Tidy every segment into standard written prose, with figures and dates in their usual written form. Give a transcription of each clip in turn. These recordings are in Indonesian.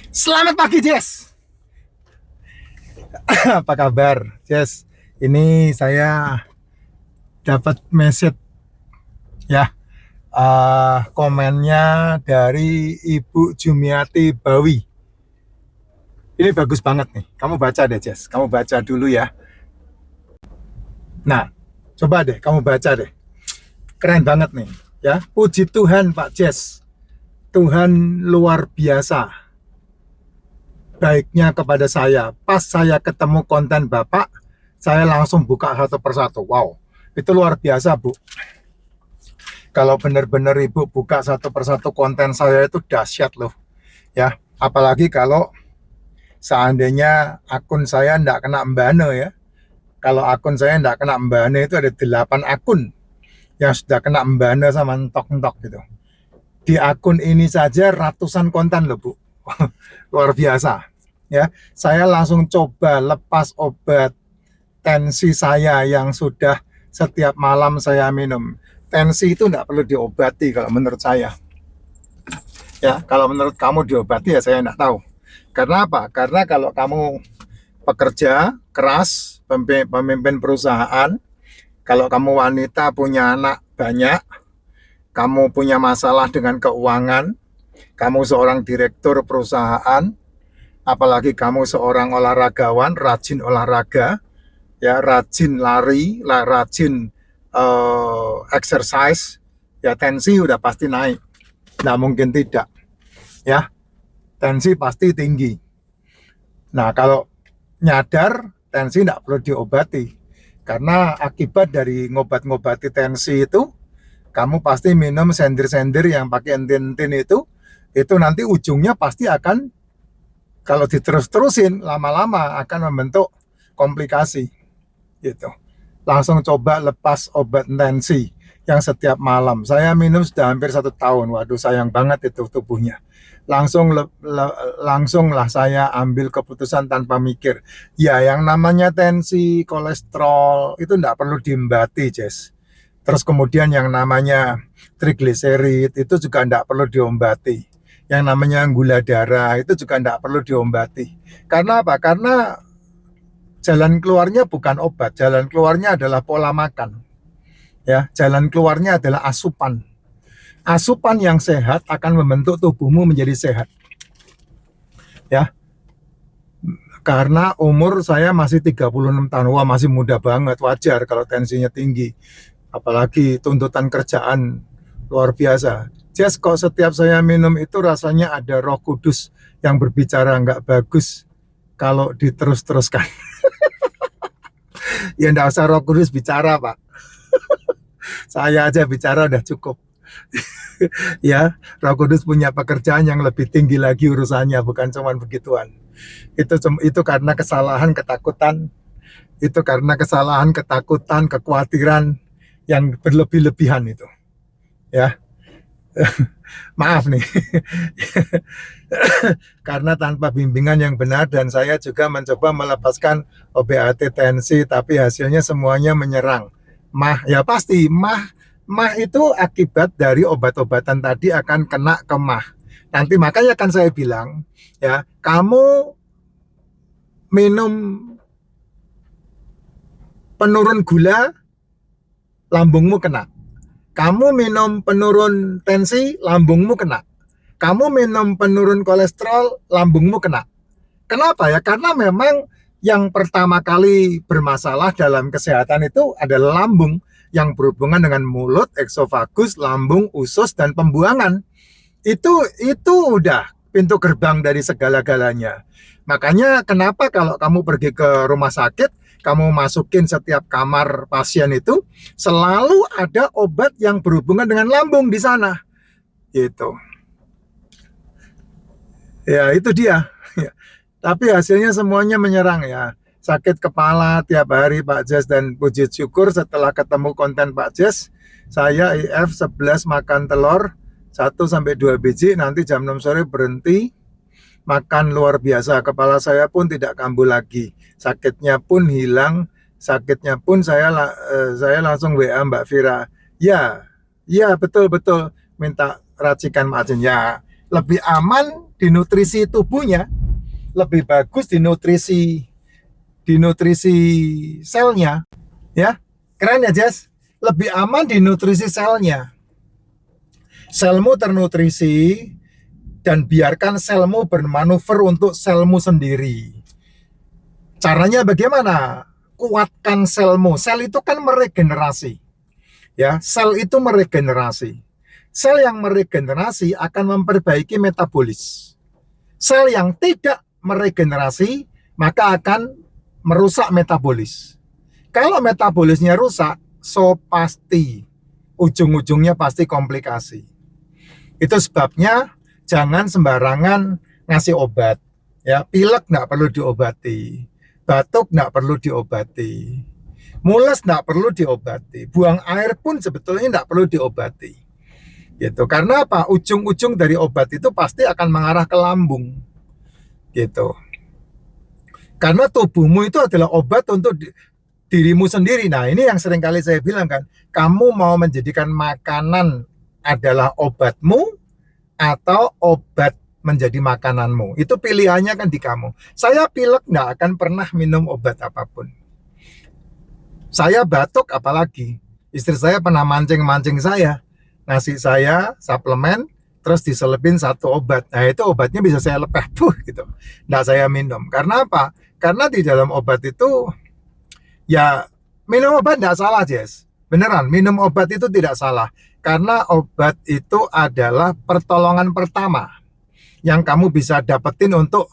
Selamat pagi, Jess. Apa kabar, Jess? Ini saya dapat message ya, komennya dari Ibu Jumiati Bawi. Ini bagus banget nih. Kamu baca deh, Jess. Kamu baca dulu ya. Nah, coba deh, kamu baca deh. Keren banget nih, ya. Puji Tuhan, Pak Jess. Tuhan luar biasa baiknya kepada saya. Pas saya ketemu konten Bapak, saya langsung buka satu persatu. Wow, itu luar biasa, Bu. Kalau benar-benar Ibu buka satu persatu konten saya itu dahsyat loh. Ya, apalagi kalau seandainya akun saya tidak kena mbane ya. Kalau akun saya tidak kena mbane itu ada 8 akun yang sudah kena mbane sama entok-entok gitu. Di akun ini saja ratusan konten loh, Bu. Luar biasa. Ya, saya langsung coba lepas obat tensi saya yang sudah setiap malam saya minum. Tensi itu tidak perlu diobati kalau menurut saya. Ya, kalau menurut kamu diobati ya saya tidak tahu. Karena apa? Karena kalau kamu pekerja keras, pemimpin perusahaan, kalau kamu wanita punya anak banyak, kamu punya masalah dengan keuangan, kamu seorang direktur perusahaan, apalagi kamu seorang olahragawan, rajin olahraga, ya rajin lari, rajin exercise, ya tensi udah pasti naik. Nggak mungkin tidak, ya tensi pasti tinggi. Nah kalau nyadar tensi nggak perlu diobati, karena akibat dari ngobat-ngobati tensi itu, kamu pasti minum sendir-sendir yang pakai entin-entin itu nanti ujungnya pasti akan, kalau diterus-terusin lama-lama akan membentuk komplikasi gitu. Langsung coba lepas obat tensi yang setiap malam. Saya minum sudah hampir 1 tahun. Waduh, sayang banget itu tubuhnya. Langsunglah saya ambil keputusan tanpa mikir. Ya, yang namanya tensi, kolesterol itu tidak perlu diobati, Jess. Terus kemudian yang namanya trigliserid itu juga tidak perlu diobati. Yang namanya gula darah itu juga tidak perlu diobati. Karena apa? Karena jalan keluarnya bukan obat, jalan keluarnya adalah pola makan. Ya, jalan keluarnya adalah asupan. Asupan yang sehat akan membentuk tubuhmu menjadi sehat. Ya, karena umur saya masih 36 tahun, wah masih muda banget, wajar kalau tensinya tinggi. Apalagi tuntutan kerjaan luar biasa. Jess, kok setiap saya minum itu rasanya ada Roh Kudus yang berbicara nggak bagus kalau diterus-teruskan. Ya nggak usah Roh Kudus bicara, Pak. Saya aja bicara udah cukup. Ya, Roh Kudus punya pekerjaan yang lebih tinggi lagi urusannya, bukan cuma begituan. Itu karena kesalahan, ketakutan, itu karena kesalahan, ketakutan, kekhawatiran yang berlebih-lebihan itu. Ya, maaf nih. Karena tanpa bimbingan yang benar, dan saya juga mencoba melepaskan obat tensi, tapi hasilnya semuanya menyerang. Ya pasti mah itu akibat dari obat-obatan tadi akan kena ke mah. Nanti makanya kan saya bilang, ya kamu minum penurun gula, lambungmu kena. Kamu minum penurun tensi, lambungmu kena. Kamu minum penurun kolesterol, lambungmu kena. Kenapa ya? Karena memang yang pertama kali bermasalah dalam kesehatan itu adalah lambung, yang berhubungan dengan mulut, eksofagus, lambung, usus, dan pembuangan. Itu udah pintu gerbang dari segala-galanya. Makanya kenapa kalau kamu pergi ke rumah sakit, kamu masukin setiap kamar pasien itu selalu ada obat yang berhubungan dengan lambung di sana. Gitu. Ya, itu dia. Tapi hasilnya semuanya menyerang ya. Sakit kepala tiap hari Pak Jess, dan puji syukur setelah ketemu konten Pak Jess, saya IF 11 makan telur 1 sampai 2 biji, nanti jam 6 sore berhenti makan, luar biasa. Kepala saya pun tidak kambuh lagi. Sakitnya pun hilang, sakitnya pun saya langsung WA Mbak Vira. Ya, betul minta racikan Mak Jin. Ya, lebih aman di nutrisi tubuhnya, lebih bagus di nutrisi selnya, ya. Keren ya, Jess? Lebih aman di nutrisi selnya. Selmu ternutrisi dan biarkan selmu bermanuver untuk selmu sendiri. Caranya bagaimana? Kuatkan selmu. Sel itu kan meregenerasi. Ya, sel itu meregenerasi. Sel yang meregenerasi akan memperbaiki metabolis. Sel yang tidak meregenerasi maka akan merusak metabolis. Kalau metabolisnya rusak, so pasti ujung-ujungnya pasti komplikasi. Itu sebabnya jangan sembarangan ngasih obat. Ya, pilek nggak perlu diobati, batuk nggak perlu diobati, mules nggak perlu diobati, buang air pun sebetulnya nggak perlu diobati. Gitu. Karena apa? Ujung-ujung dari obat itu pasti akan mengarah ke lambung. Gitu. Karena tubuhmu itu adalah obat untuk dirimu sendiri. Nah, ini yang sering kali saya bilang kan, kamu mau menjadikan makanan adalah obatmu atau obat menjadi makananmu. Itu pilihannya kan di kamu. Saya pilek nggak akan pernah minum obat apapun. Saya batuk apalagi. Istri saya pernah mancing-mancing saya. Ngasih saya suplemen, terus diselipin satu obat. Nah, itu obatnya bisa saya lepeh tuh gitu. Nggak saya minum. Karena apa? Karena di dalam obat itu, ya minum obat nggak salah, Jess. Beneran, minum obat itu tidak salah. Karena obat itu adalah pertolongan pertama yang kamu bisa dapetin untuk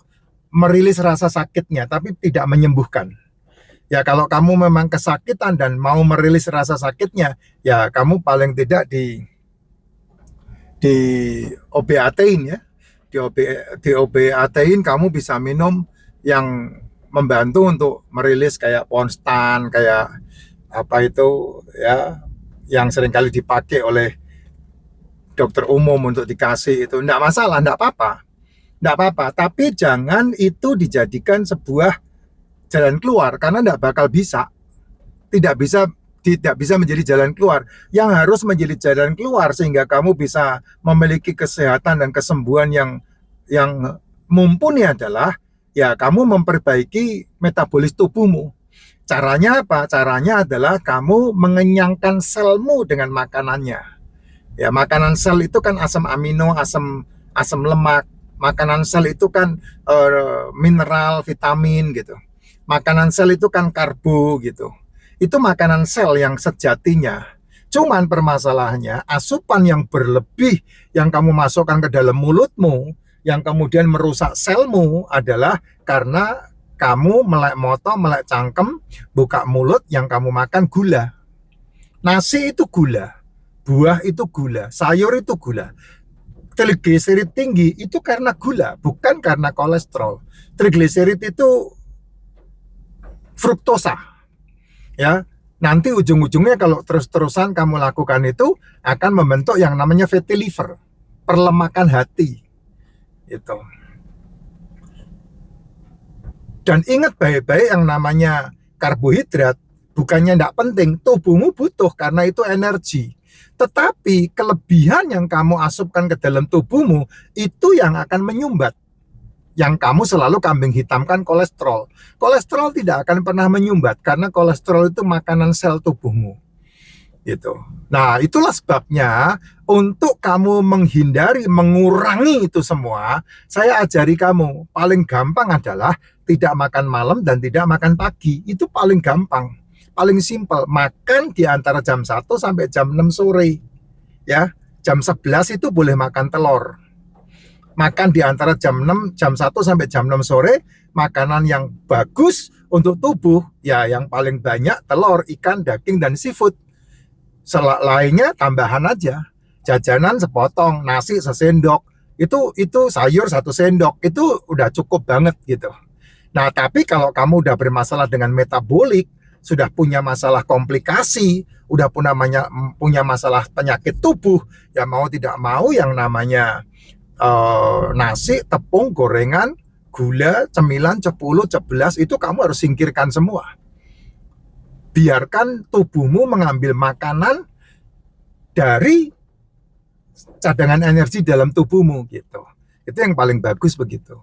merilis rasa sakitnya, tapi tidak menyembuhkan. Ya kalau kamu memang kesakitan dan mau merilis rasa sakitnya, ya kamu paling tidak di OB-atein ya. Di OB-atein kamu bisa minum yang membantu untuk merilis kayak Ponstan, kayak apa itu ya, yang seringkali dipakai oleh dokter umum untuk dikasih itu. Enggak masalah, enggak apa-apa. Tapi jangan itu dijadikan sebuah jalan keluar, karena enggak bakal bisa. Tidak bisa menjadi jalan keluar. Yang harus menjadi jalan keluar sehingga kamu bisa memiliki kesehatan dan kesembuhan yang mumpuni adalah ya kamu memperbaiki metabolis tubuhmu. Caranya apa? Caranya adalah kamu mengenyangkan selmu dengan makanannya. Ya, makanan sel itu kan asam amino, asam lemak. Makanan sel itu kan mineral, vitamin gitu. Makanan sel itu kan karbo gitu. Itu makanan sel yang sejatinya. Cuman permasalahannya asupan yang berlebih yang kamu masukkan ke dalam mulutmu, yang kemudian merusak selmu adalah karena kamu melek moto, melek cangkem, buka mulut, yang kamu makan gula. Nasi itu gula, buah itu gula, sayur itu gula. Trigliserid tinggi itu karena gula, bukan karena kolesterol. Trigliserid itu fruktosa. Ya, nanti ujung-ujungnya kalau terus-terusan kamu lakukan itu akan membentuk yang namanya fatty liver, perlemakan hati. Itu. Dan ingat baik-baik yang namanya karbohidrat bukannya tidak penting, tubuhmu butuh karena itu energi. Tetapi kelebihan yang kamu asupkan ke dalam tubuhmu itu yang akan menyumbat. Yang kamu selalu kambing hitamkan kolesterol. Kolesterol tidak akan pernah menyumbat karena kolesterol itu makanan sel tubuhmu. Gitu. Nah, itulah sebabnya untuk kamu menghindari, mengurangi itu semua, saya ajari kamu. Paling gampang adalah tidak makan malam dan tidak makan pagi. Itu paling gampang, paling simpel. Makan di antara jam 1 sampai jam 6 sore. Ya, jam 11 itu boleh makan telur. Makan di antara jam 6, jam 1 sampai jam 6 sore, makanan yang bagus untuk tubuh, ya yang paling banyak telur, ikan, daging, dan seafood. Lainnya tambahan aja. Jajanan sepotong, nasi sesendok, itu sayur 1 sendok, itu udah cukup banget gitu. Nah, tapi kalau kamu udah bermasalah dengan metabolik, sudah punya masalah komplikasi, udah punya masalah penyakit tubuh, ya mau tidak mau yang namanya nasi, tepung, gorengan, gula, cemilan, cepulu, cebelas itu kamu harus singkirkan semua. Biarkan tubuhmu mengambil makanan dari cadangan energi dalam tubuhmu gitu. Itu yang paling bagus begitu.